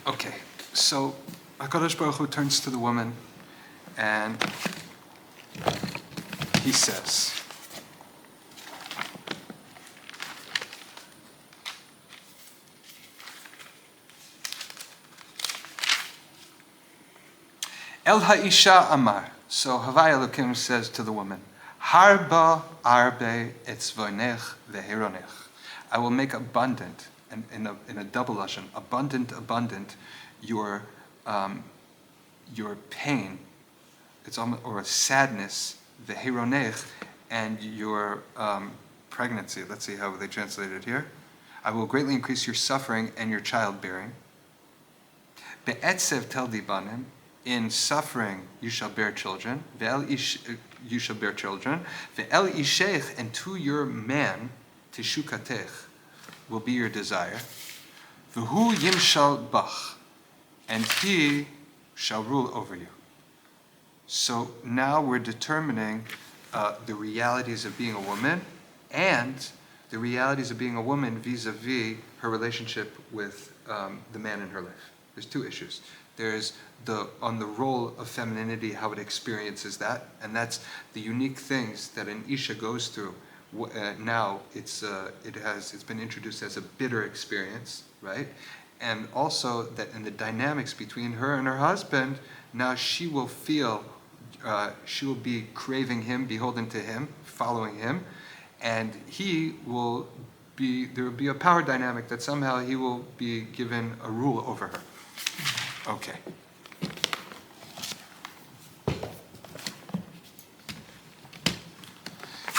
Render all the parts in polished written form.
Okay, so HaKadosh Baruch Hu turns to the woman and he says, El ha'isha amar. So Havai Elokim says to the woman, Harba arbe etzvonech veheronech. I will make abundant, and in a double lashon, abundant, your pain, it's almost, or sadness, veheronech, and your pregnancy. Let's see how they translate it here. I will greatly increase your suffering and your childbearing. Be'etzev tel dibanim. In suffering you shall bear children. You shall bear children. Ve'el ishech, and to your man, tishukatech, will be your desire. V'hu yimshal bach, and he shall rule over you. So now we're determining the realities of being a woman and the realities of being a woman vis-a-vis her relationship with the man in her life. There's two issues. There's on the role of femininity, how it experiences that, and that's the unique things that an Isha goes through. Now it's been introduced as a bitter experience, right? And also that in the dynamics between her and her husband, now she will feel, she will be craving him, beholden to him, following him, and there will be a power dynamic that somehow he will be given a rule over her. Okay.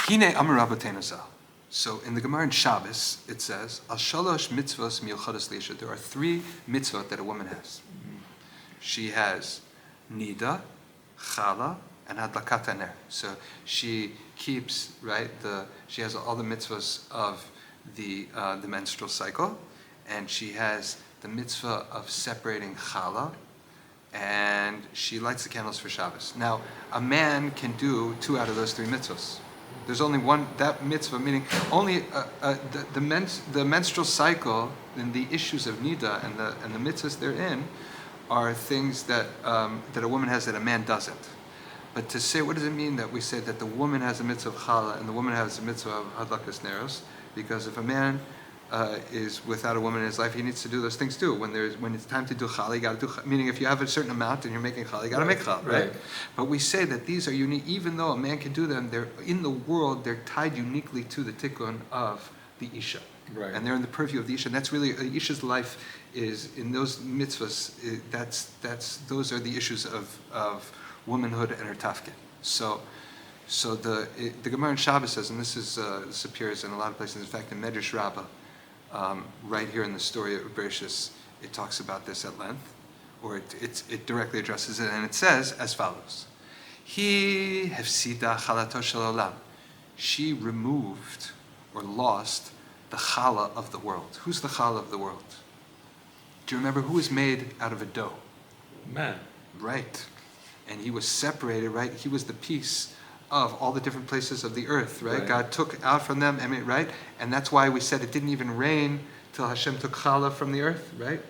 Hine Amar Rabbeinu Zal. So in the Gemara in Shabbos, it says, Al shalosh mitzvos miyuchadas leisha. There are 3 mitzvot that a woman has. She has nida, chala, and hadlakat haner. So she keeps, right, she has all the mitzvahs of the menstrual cycle, and she has the mitzvah of separating chala, and she lights the candles for Shabbos. Now, a man can do 2 out of those 3 mitzvahs. There's only one, that mitzvah, meaning only the menstrual cycle and the issues of nida and the mitzvahs therein are things that a woman has that a man doesn't. But to say, what does it mean that we say that the woman has a mitzvah of chala and the woman has a mitzvah of hadlakas neros? Because if a man is without a woman in his life, he needs to do those things too. When it's time to do chala, you got to do. Meaning, if you have a certain amount and you're making chala, you got to make chala, right? But we say that these are unique, even though a man can do them. They're in the world. They're tied uniquely to the tikkun of the isha, right? And they're in the purview of the isha. And that's really isha's life is in those mitzvahs. Those are the issues of womanhood and her tafkid. So the Gemara in Shabbos says, and this appears in a lot of places. In fact, in Medrash Rabbah. Right here in the story of Bereshit, it talks about this at length, or it directly addresses it, and it says as follows: He hefsida chalato shel olam. She removed or lost the chala of the world. Who's the chala of the world? Do you remember who was made out of a dough? Man. Right. And he was separated, right? He was the piece of all the different places of the earth, right? God took out from them, right? And that's why we said it didn't even rain till Hashem took chala from the earth, right?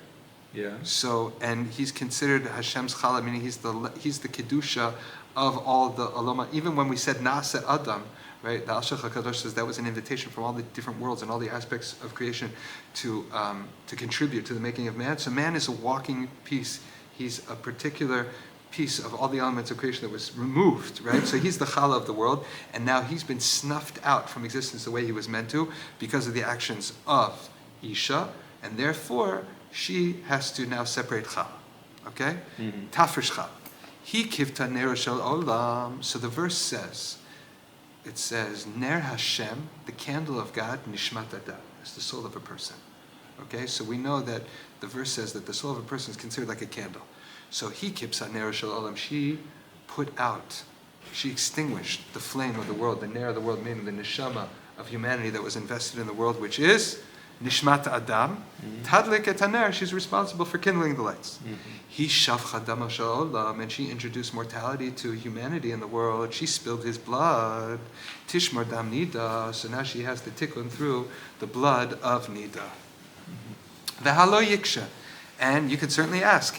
Yeah. So, and he's considered Hashem's chala, meaning he's the kedusha of all the aloma. Even when we said Na'aseh Adam, right? The Alshech HaKadosh says that was an invitation from all the different worlds and all the aspects of creation to contribute to the making of man. So man is a walking piece. He's a particular piece of all the elements of creation that was removed, right? So he's the chala of the world, and now he's been snuffed out from existence the way he was meant to because of the actions of Isha, and therefore she has to now separate chala. Okay? Tafresh chala. He kivta ner shel olam. So the verse says, it says, Ner Hashem, the candle of God, nishmat adam, is the soul of a person. Okay? So we know that the verse says that the soul of a person is considered like a candle. So he kipsa ner shel olam. She extinguished the flame of the world, the ner of the world, meaning the neshama of humanity that was invested in the world, which is nishmat adam. Tadlik et haner. She's responsible for kindling the lights. He shavcha dama shel olam, and she introduced mortality to humanity in the world. She spilled his blood. Tishmar dam nida. So now she has the tikkun through the blood of nida. V'halo yiksha. And you could certainly ask,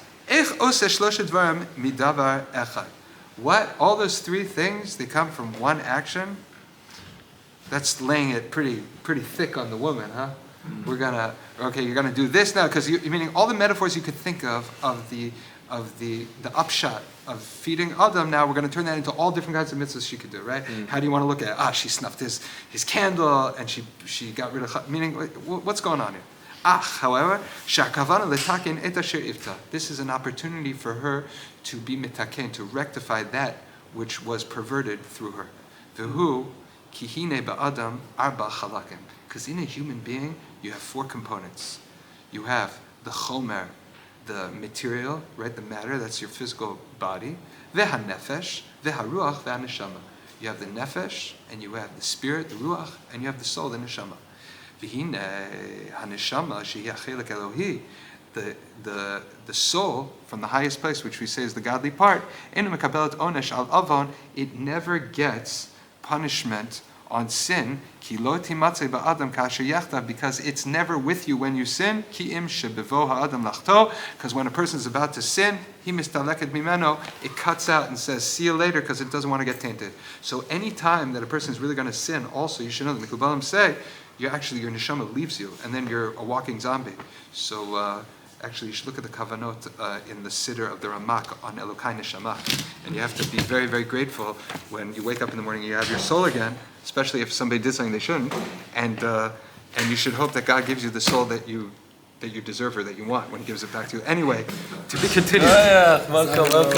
what? All those three things, they come from one action? That's laying it pretty thick on the woman, huh? You're gonna do this now, because meaning all the metaphors you could think of the upshot of feeding Adam. Now we're going to turn that into all different kinds of mitzvahs she could do, right? How do you want to look at it? She snuffed his candle and she got rid of, meaning what's going on here? However, this is an opportunity for her to be mitaken, to rectify that which was perverted through her. Because in a human being, you have four components. You have the chomer, the material, right, the matter, that's your physical body. Veha-nefesh, veha-ruach, veha-neshama. You have the nefesh, and you have the spirit, the ruach, and you have the soul, the neshama. V'hine ha-neshama shehi ha-chelek Elohi, the soul from the highest place, which we say is the godly part, enu mekabelet onesh al avon, it never gets punishment on sin, because it's never with you when you sin. Because when a person is about to sin, it cuts out and says, see you later, because it doesn't want to get tainted. So any time that a person is really going to sin, also, you should know, the Mekubalim say, your neshama leaves you, and then you're a walking zombie. So actually, you should look at the kavanot in the siddur of the Ramak on Elokai Neshama. And you have to be very, very grateful when you wake up in the morning and you have your soul again, especially if somebody did something they shouldn't. And you should hope that God gives you the soul that you deserve or that you want when He gives it back to you. Anyway, to be continued. Welcome.